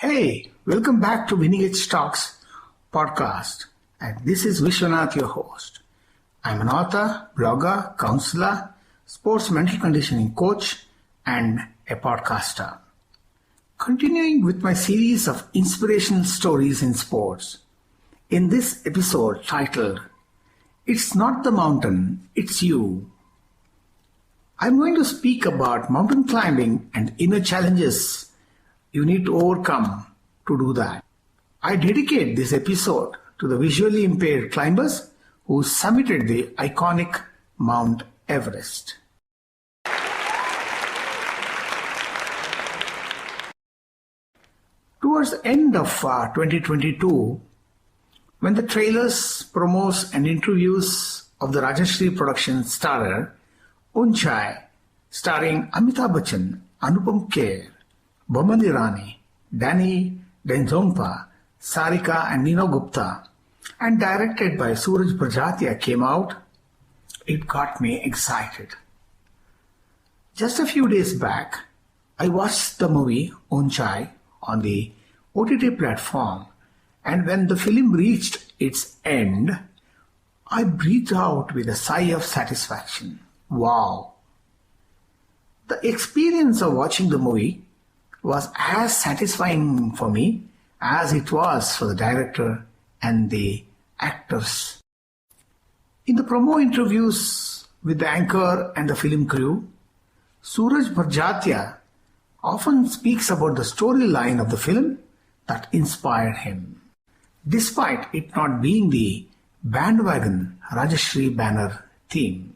Hey, welcome back to Winning Edge Talks podcast. And this is Vishwanath, your host. I'm an author, blogger, counselor, sports mental conditioning coach, and a podcaster. Continuing with my series of inspirational stories in sports, in this episode titled, It's Not the Mountain, It's You, I'm going to speak about mountain climbing and inner challenges you need to overcome to do that. I dedicate this episode to the visually impaired climbers who summited the iconic Mount Everest. Towards the end of 2022, when the trailers, promos and interviews of the Rajashri production started, Unchai, starring Amitabh Bachchan, Anupam Kher, Bomani Rani, Danny Denzongpa, Sarika and Nino Gupta, and directed by Suraj Prajatia came out, it got me excited. Just a few days back, I watched the movie Unchai on the OTT platform, and when the film reached its end, I breathed out with a sigh of satisfaction. Wow! The experience of watching the movie was as satisfying for me as it was for the director and the actors. In the promo interviews with the anchor and the film crew, Suraj Prajatia often speaks about the storyline of the film that inspired him, despite it not being the bandwagon Rajashri banner theme.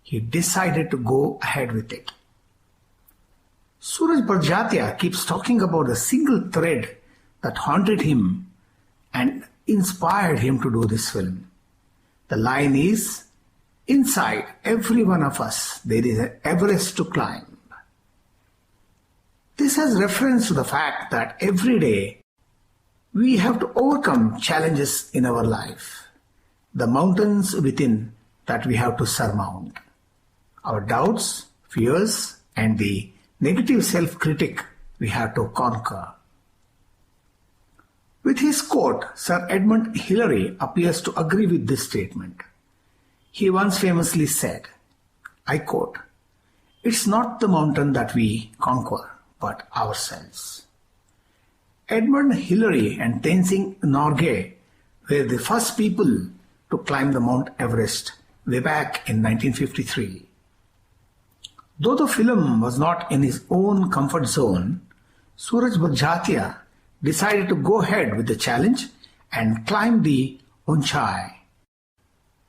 He decided to go ahead with it. Suraj Prajatia keeps talking about a single thread that haunted him and inspired him to do this film. The line is, inside every one of us there is an Everest to climb. This has reference to the fact that every day we have to overcome challenges in our life, the mountains within that we have to surmount, our doubts, fears, and the negative self-critic we have to conquer. With his quote, Sir Edmund Hillary appears to agree with this statement. He once famously said, I quote, "It's not the mountain that we conquer, but ourselves." Edmund Hillary and Tenzing Norgay were the first people to climb the Mount Everest way back in 1953. Though the film was not in his own comfort zone, Suraj Prajatia decided to go ahead with the challenge and climb the Unchai,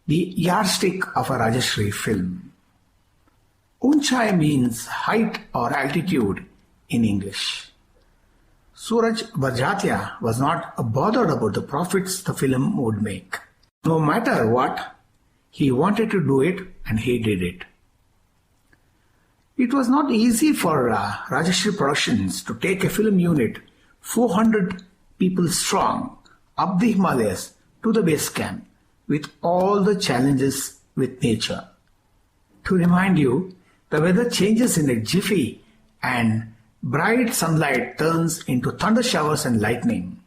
the yardstick of a Rajashri film. Unchai means height or altitude in English. Suraj Prajatia was not bothered about the profits the film would make. No matter what, he wanted to do it and he did it. It was not easy for Rajashri Productions to take a film unit 400 people strong up the Himalayas to the base camp with all the challenges with nature. To remind you, the weather changes in a jiffy and bright sunlight turns into thunder showers and lightning.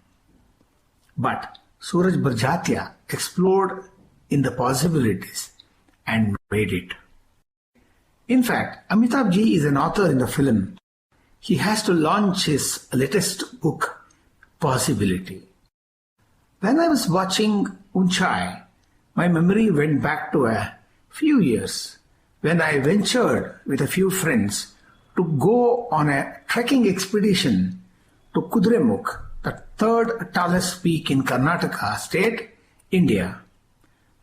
But Suraj Prajatia explored in the possibilities and made it. In fact, Amitabh Ji is an author in the film. He has to launch his latest book, Possibility. When I was watching Unchai, my memory went back to a few years when I ventured with a few friends to go on a trekking expedition to Kudremukh, the third tallest peak in Karnataka state, India.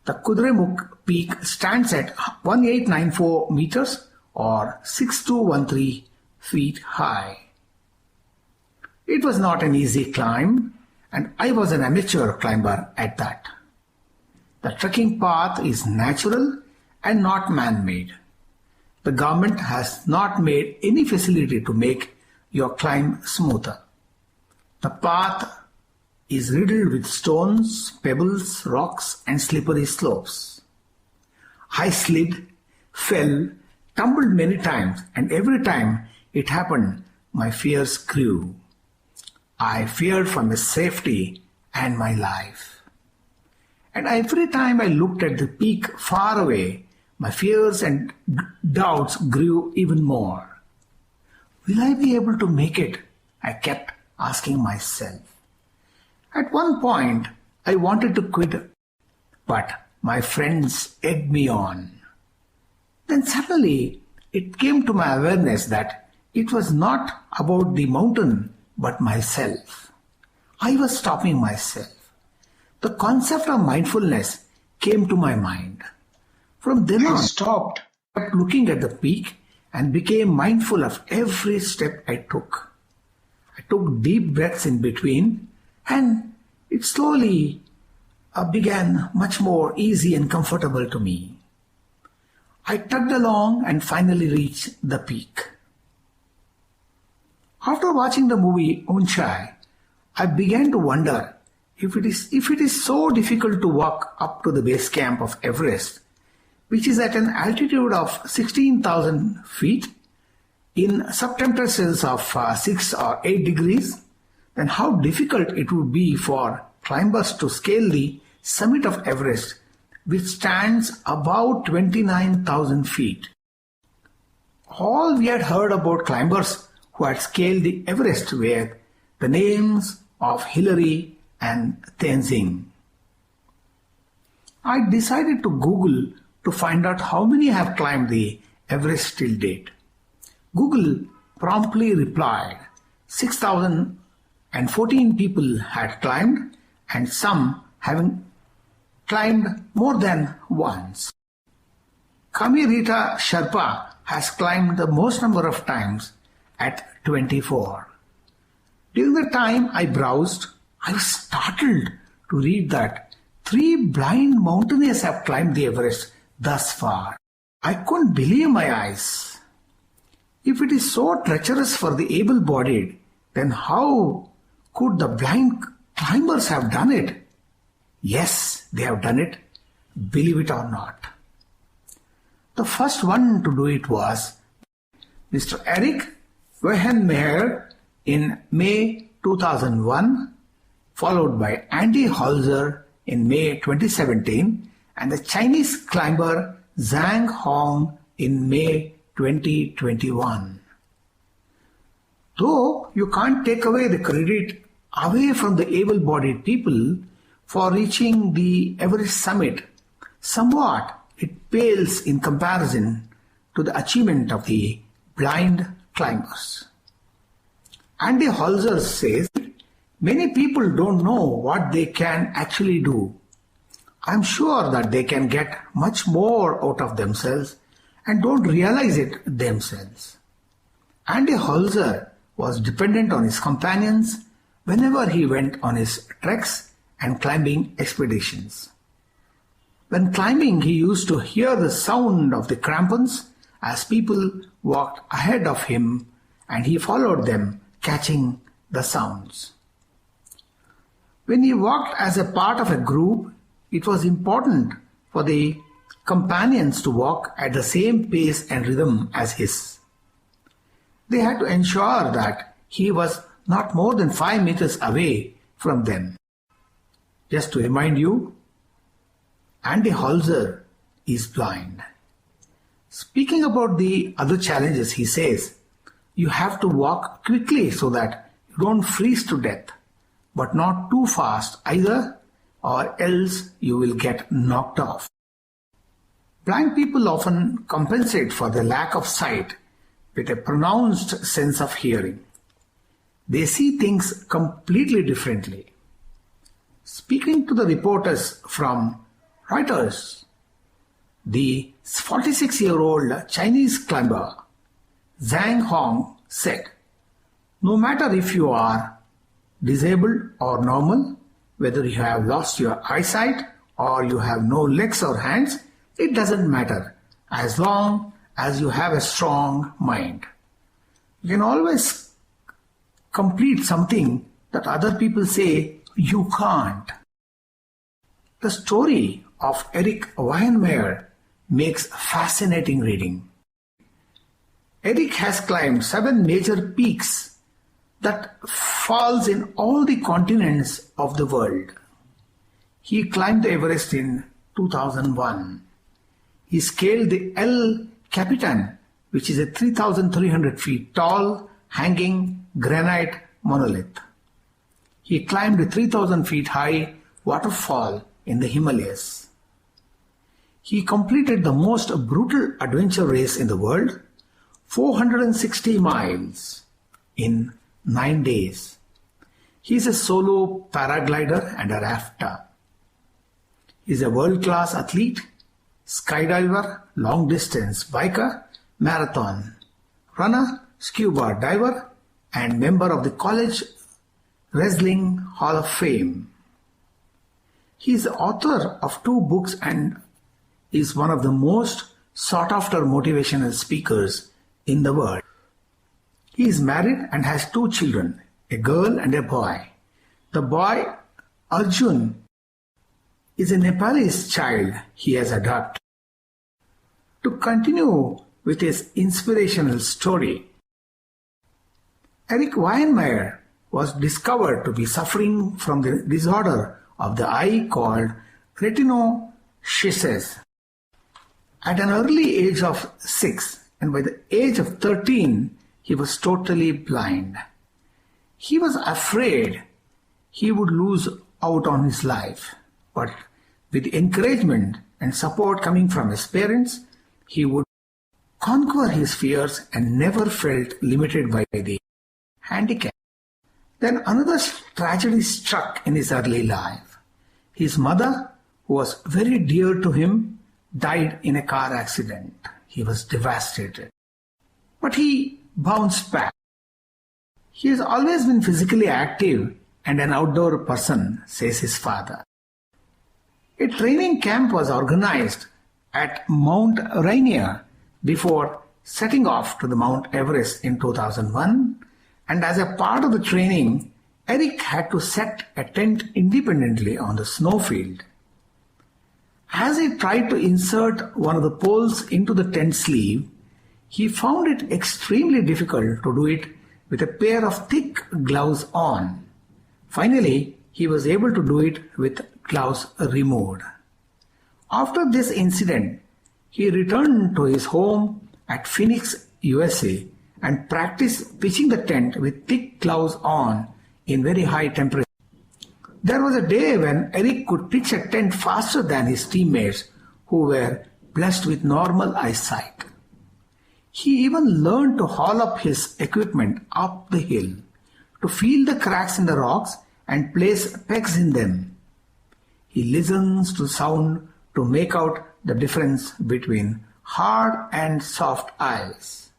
The Kudremukh peak stands at 1894 meters or 6213 feet high. It was not an easy climb, and I was an amateur climber at that. The trekking path is natural and not man-made. The government has not made any facility to make your climb smoother. The path is riddled with stones, pebbles, rocks, and slippery slopes. I slid, fell, tumbled many times, and every time it happened, my fears grew. I feared for my safety and my life. And every time I looked at the peak far away, my fears and doubts grew even more. Will I be able to make it? I kept asking myself. At one point, I wanted to quit, but my friends egged me on. Then suddenly, it came to my awareness that it was not about the mountain, but myself. I was stopping myself. The concept of mindfulness came to my mind. From then on, I stopped looking at the peak and became mindful of every step I took. I took deep breaths in between, and it slowly began much more easy and comfortable to me. I tugged along and finally reached the peak. After watching the movie Unchai, I began to wonder if it is so difficult to walk up to the base camp of Everest, which is at an altitude of 16,000 feet in subtemperatures of 6 or 8 degrees, then how difficult it would be for climbers to scale the summit of Everest, which stands about 29,000 feet. All we had heard about climbers who had scaled the Everest were the names of Hillary and Tenzing. I decided to Google to find out how many have climbed the Everest till date. Google promptly replied 6,014 people had climbed, and some having climbed more than once. Kamirita Sherpa has climbed the most number of times at 24. During the time I browsed, I was startled to read that 3 blind mountaineers have climbed the Everest thus far. I couldn't believe my eyes. If it is so treacherous for the able-bodied, then how could the blind climbers have done it? Yes, they have done it, believe it or not. The first one to do it was Mr. Eric Wehenmeyer in May 2001, followed by Andy Holzer in May 2017, and the Chinese climber Zhang Hong in May 2021. Though you can't take away the credit away from the able-bodied people for reaching the Everest summit, somewhat it pales in comparison to the achievement of the blind climbers. Andy Holzer says, many people don't know what they can actually do. I'm sure that they can get much more out of themselves and don't realize it themselves. Andy Holzer was dependent on his companions whenever he went on his treks and climbing expeditions. When climbing, he used to hear the sound of the crampons as people walked ahead of him, and he followed them, catching the sounds. When he walked as a part of a group, it was important for the companions to walk at the same pace and rhythm as his. They had to ensure that he was not more than 5 meters away from them. Just to remind you, Andy Holzer is blind. Speaking about the other challenges, he says, you have to walk quickly so that you don't freeze to death, but not too fast either, or else you will get knocked off. Blind people often compensate for the lack of sight with a pronounced sense of hearing. They see things completely differently. Speaking to the reporters from Reuters, the 46-year-old Chinese climber Zhang Hong said, no matter if you are disabled or normal, whether you have lost your eyesight or you have no legs or hands, it doesn't matter as long as you have a strong mind. You can always complete something that other people say you can't. The story of Eric Wehenmeyer makes fascinating reading. Eric has climbed 7 major peaks that falls in all the continents of the world. He climbed the Everest in 2001. He scaled the El Capitan, which is a 3,300 feet tall, hanging granite monolith. He climbed a 3,000 feet high waterfall in the Himalayas. He completed the most brutal adventure race in the world, 460 miles in 9 days. He is a solo paraglider and a rafter. He is a world-class athlete, skydiver, long-distance biker, marathon runner, scuba diver, and member of the College Wrestling Hall of Fame. He is the author of 2 books and is one of the most sought-after motivational speakers in the world. He is married and has 2 children, a girl and a boy. The boy, Arjun, is a Nepalese child he has adopted. To continue with his inspirational story, Eric Weinmeier was discovered to be suffering from the disorder of the eye called retinoschisis at an early age of 6, and by the age of 13 he was totally blind. He was afraid he would lose out on his life, but with encouragement and support coming from his parents, he would conquer his fears and never felt limited by the handicap. Then another tragedy struck in his early life. His mother, who was very dear to him, died in a car accident. He was devastated. But he bounced back. He has always been physically active and an outdoor person, says his father. A training camp was organized at Mount Rainier before setting off to the Mount Everest in 2001, and as a part of the training, Eric had to set a tent independently on the snowfield. As he tried to insert one of the poles into the tent sleeve, he found it extremely difficult to do it with a pair of thick gloves on. Finally, he was able to do it with gloves removed. After this incident, he returned to his home at Phoenix, USA, and practiced pitching the tent with thick gloves on in very high temperature. There was a day when Eric could pitch a tent faster than his teammates who were blessed with normal eyesight. He even learned to haul up his equipment up the hill, to feel the cracks in the rocks and place pegs in them. He listens to sound to make out the difference between hard and soft ice.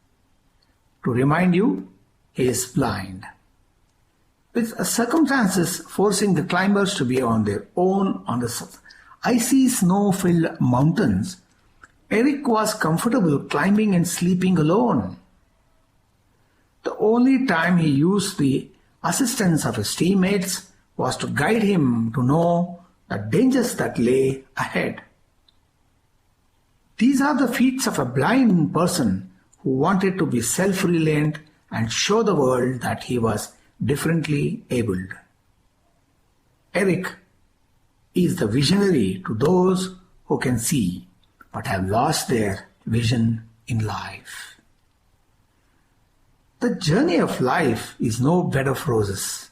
To remind you, he is blind. With circumstances forcing the climbers to be on their own on the icy snow-filled mountains, Eric was comfortable climbing and sleeping alone. The only time he used the assistance of his teammates was to guide him to know the dangers that lay ahead. These are the feats of a blind person who wanted to be self-reliant and show the world that he was differently abled. Eric is the visionary to those who can see but have lost their vision in life. The journey of life is no bed of roses.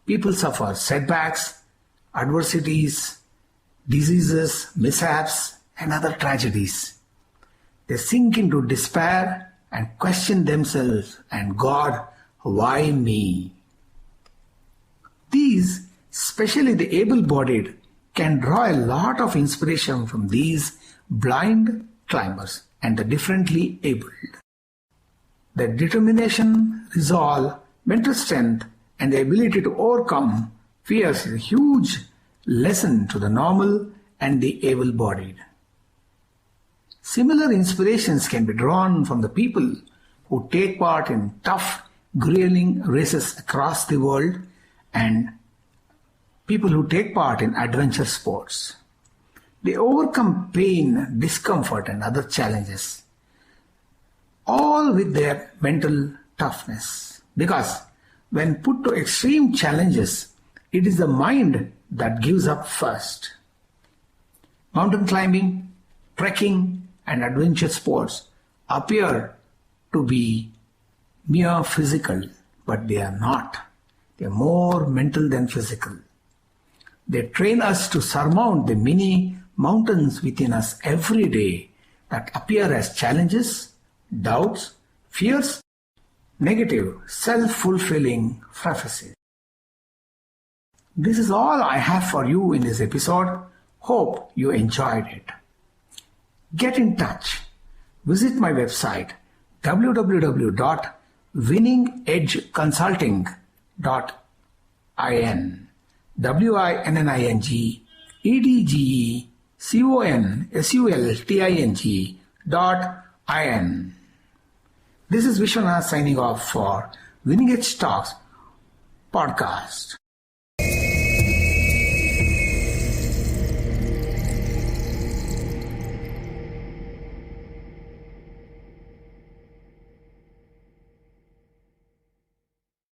People suffer setbacks, adversities, diseases, mishaps, and other tragedies. They sink into despair and question themselves and God, why me? These, especially the able-bodied, can draw a lot of inspiration from these blind climbers and the differently abled. Their determination, resolve, mental strength, and the ability to overcome fears is a huge lesson to the normal and the able-bodied. Similar inspirations can be drawn from the people who take part in tough, grueling races across the world and people who take part in adventure sports. They overcome pain, discomfort, and other challenges, all with their mental toughness, because when put to extreme challenges, it is the mind that gives up first. Mountain climbing, trekking, and adventure sports appear to be mere physical, but they are not. They are more mental than physical. They train us to surmount the many mountains within us every day that appear as challenges, doubts, fears, negative, self-fulfilling prophecies. This is all I have for you in this episode. Hope you enjoyed it. Get in touch. Visit my website www.winningedgeconsulting.in winningedgeconsulting.in. This is Vishwanath signing off for Winning Edge Talks podcast.